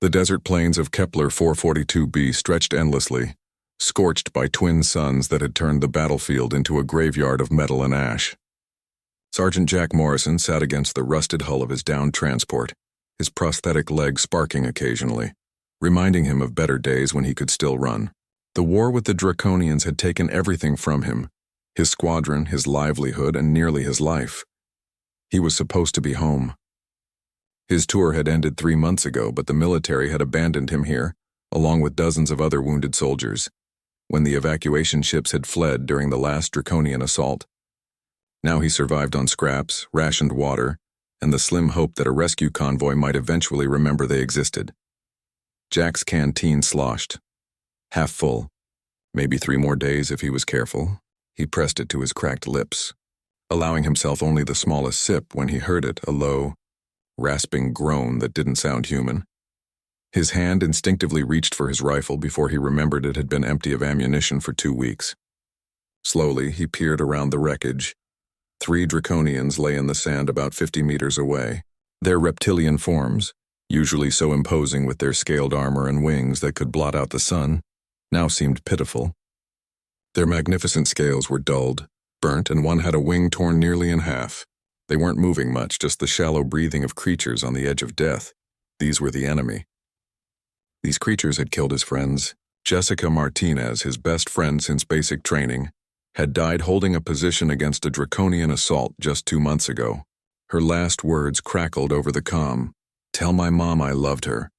The desert plains of Kepler 442b stretched endlessly, scorched by twin suns that had turned the battlefield into a graveyard of metal and ash. Sergeant Jack Morrison sat against the rusted hull of his downed transport, his prosthetic leg sparking occasionally, reminding him of better days when he could still run. The war with the Draconians had taken everything from him, his squadron, his livelihood, and nearly his life. He was supposed to be home. His tour had ended 3 months ago, but the military had abandoned him here, along with dozens of other wounded soldiers, when the evacuation ships had fled during the last Draconian assault. Now he survived on scraps, rationed water, and the slim hope that a rescue convoy might eventually remember they existed. Jack's canteen sloshed, half full. Maybe 3 more days if he was careful. He pressed it to his cracked lips, allowing himself only the smallest sip when he heard it, a low, rasping groan that didn't sound human. His hand instinctively reached for his rifle before he remembered it had been empty of ammunition for 2 weeks. Slowly, he peered around the wreckage. 3 Draconians lay in the sand about 50 meters away. Their reptilian forms, usually so imposing with their scaled armor and wings that could blot out the sun, now seemed pitiful. Their magnificent scales were dulled, burnt, and one had a wing torn nearly in half. They weren't moving much, just the shallow breathing of creatures on the edge of death. These were the enemy. These creatures had killed his friends. Jessica Martinez, his best friend since basic training, had died holding a position against a Draconian assault just 2 months ago. Her last words crackled over the comm. "Tell my mom I loved her."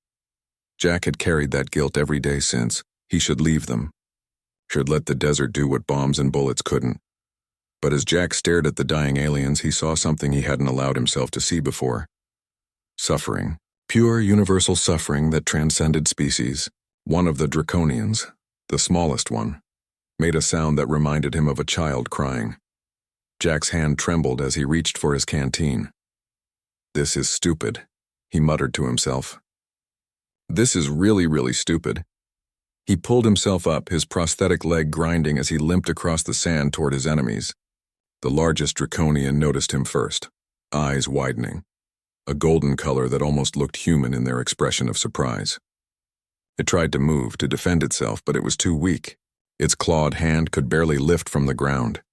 Jack had carried that guilt every day since. He should leave them. Should let the desert do what bombs and bullets couldn't. But as Jack stared at the dying aliens, he saw something he hadn't allowed himself to see before. Suffering. Pure universal suffering that transcended species. One of the Draconians, the smallest one, made a sound that reminded him of a child crying. Jack's hand trembled as he reached for his canteen. "This is stupid," he muttered to himself. "This is really, really stupid." He pulled himself up, his prosthetic leg grinding as he limped across the sand toward his enemies. The largest Draconian noticed him first, eyes widening, a golden color that almost looked human in their expression of surprise. It tried to move, to defend itself, but it was too weak. Its clawed hand could barely lift from the ground.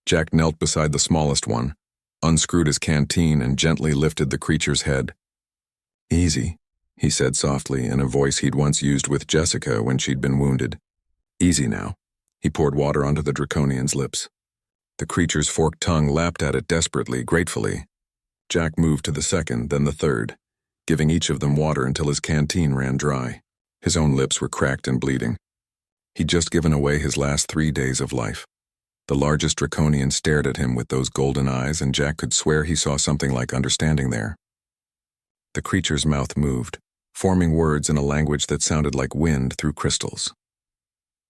Jack knelt beside the smallest one, unscrewed his canteen, and gently lifted the creature's head. "Easy," he said softly in a voice he'd once used with Jessica when she'd been wounded. "Easy now." He poured water onto the Draconian's lips. The creature's forked tongue lapped at it desperately, gratefully. Jack moved to the second, then the third, giving each of them water until his canteen ran dry. His own lips were cracked and bleeding. He'd just given away his last 3 days of life. The largest Draconian stared at him with those golden eyes, and Jack could swear he saw something like understanding there. The creature's mouth moved, forming words in a language that sounded like wind through crystals.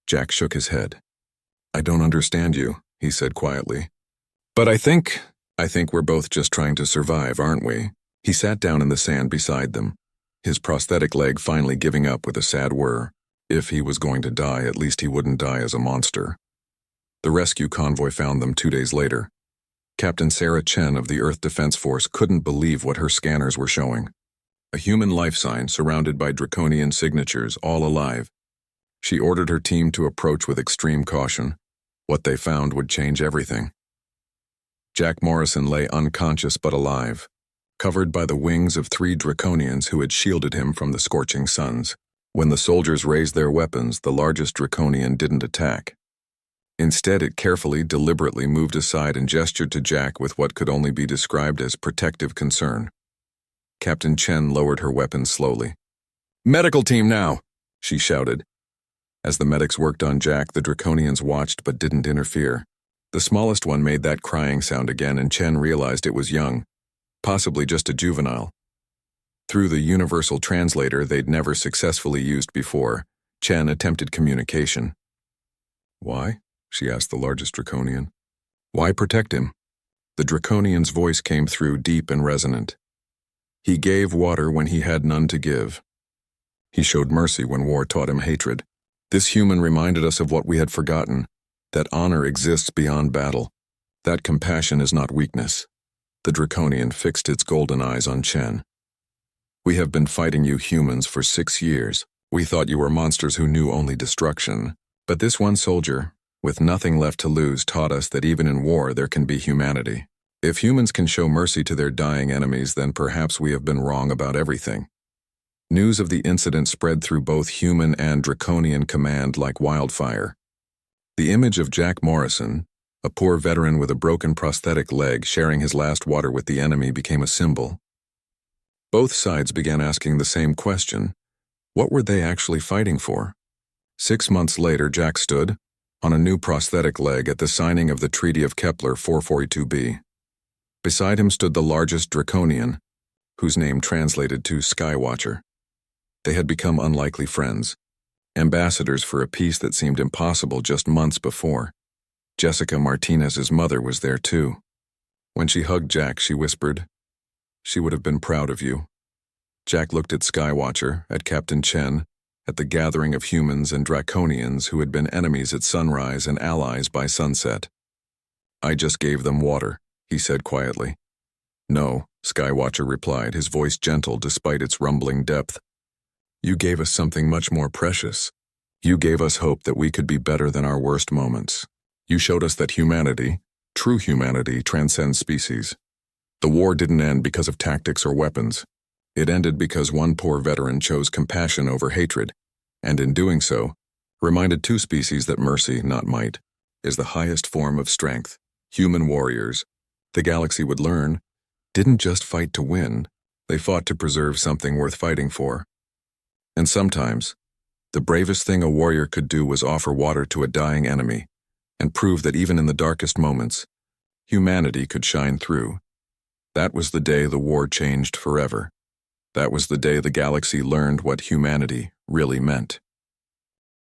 Jack shook his head. "I don't understand you," he said quietly. "But I think we're both just trying to survive, aren't we?" He sat down in the sand beside them, his prosthetic leg finally giving up with a sad whir. If he was going to die, at least he wouldn't die as a monster. The rescue convoy found them 2 days later. Captain Sarah Chen of the Earth Defense Force couldn't believe what her scanners were showing. A human life sign surrounded by Draconian signatures, all alive. She ordered her team to approach with extreme caution. What they found would change everything. Jack Morrison lay unconscious but alive, covered by the wings of 3 Draconians who had shielded him from the scorching suns. When the soldiers raised their weapons, the largest Draconian didn't attack. Instead, it carefully, deliberately moved aside and gestured to Jack with what could only be described as protective concern. Captain Chen lowered her weapon slowly. "Medical team now!" she shouted. As the medics worked on Jack, the Draconians watched but didn't interfere. The smallest one made that crying sound again, and Chen realized it was young, possibly just a juvenile. Through the universal translator they'd never successfully used before, Chen attempted communication. "Why?" she asked the largest Draconian. "Why protect him?" The Draconian's voice came through, deep and resonant. "He gave water when he had none to give. He showed mercy when war taught him hatred. This human reminded us of what we had forgotten, that honor exists beyond battle. That compassion is not weakness." The Draconian fixed its golden eyes on Chen. We have been fighting you humans for 6 years. We thought you were monsters who knew only destruction. But this one soldier, with nothing left to lose, taught us that even in war there can be humanity. If humans can show mercy to their dying enemies, then perhaps we have been wrong about everything." News of the incident spread through both human and draconian command like wildfire. The image of Jack Morrison, a poor veteran with a broken prosthetic leg sharing his last water with the enemy, became a symbol. Both sides began asking the same question: what were they actually fighting for? 6 months later, Jack stood, on a new prosthetic leg, at the signing of the Treaty of Kepler 442b. Beside him stood the largest draconian, whose name translated to Skywatcher. They had become unlikely friends, ambassadors for a peace that seemed impossible just months before. Jessica Martinez's mother was there too. When she hugged Jack, she whispered, "She would have been proud of you." Jack looked at Skywatcher, at Captain Chen, at the gathering of humans and draconians who had been enemies at sunrise and allies by sunset. "I just gave them water," he said quietly. "No," Skywatcher replied, his voice gentle despite its rumbling depth. "You gave us something much more precious. You gave us hope that we could be better than our worst moments. You showed us that humanity, true humanity, transcends species. The war didn't end because of tactics or weapons. It ended because one poor veteran chose compassion over hatred, and in doing so, reminded 2 species that mercy, not might, is the highest form of strength. Human warriors, the galaxy would learn, didn't just fight to win, they fought to preserve something worth fighting for. And sometimes, the bravest thing a warrior could do was offer water to a dying enemy, and prove that even in the darkest moments, humanity could shine through. That was the day the war changed forever. That was the day the galaxy learned what humanity really meant.